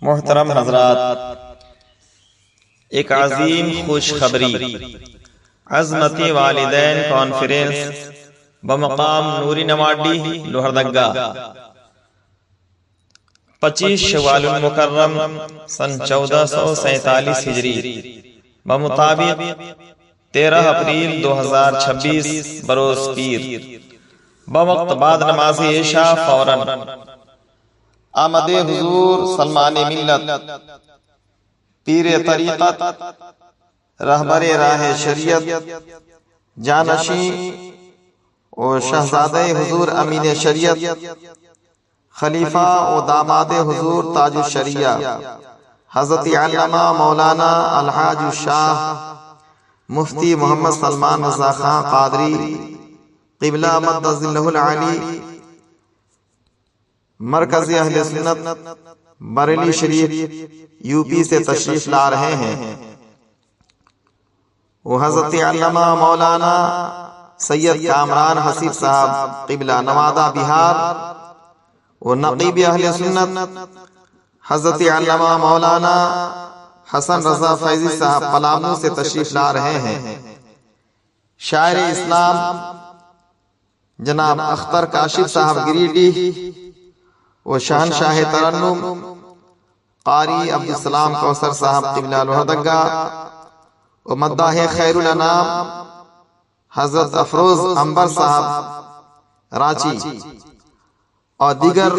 محترم حضرات، ایک عظیم خوشخبری عظمتی والدین کانفرنس بمقام نوری نواڈی لوہردگا 25 شوال المکرم سن 1447 ہجری بمطابق 13 اپریل 2026 بروز پیر بوقت بعد نماز عشاء فوراً آمد حضور سلمان ملت پیر طریقت رہبر راہ شریعت جانشین و شہزادہ حضور امین شریعت خلیفہ و داماد حضور تاج الشریعہ حضرت علامہ مولانا الحاج الشاہ مفتی محمد سلمان رضا خان قادری قبلہ مد ظلہ العالی مرکزی اہل سنت بریلی شریف یو پی سے تشریف لا رہے ہیں، وہ حضرت علامہ مولانا سید کامران حسیب صاحب قبلہ نوادہ بہار و نقیب اہل سنت حضرت علامہ مولانا حسن رضا فیضی صاحب پلامو سے تشریف لا رہے ہیں۔ شاعر اسلام جناب اختر کاشف صاحب گریڈی و شہنشاہ ترنم قاری عبدالسلام کوثر صاحب قبلہ لوہردگا و مداح خیر الانام حضرت افروز انبر صاحب رانچی اور دیگر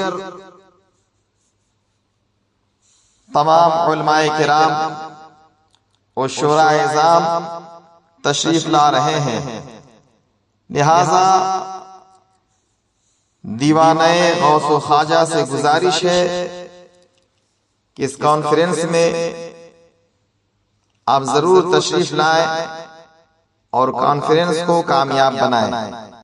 تمام علماء کرام و شورا اعظام تشریف لا رہے ہیں، لہذا دیوانہ غوث و خواجہ سے گزارش ہے کہ اس کانفرنس میں آپ ضرور تشریف لائیں اور کانفرنس کو کامیاب بنائیں۔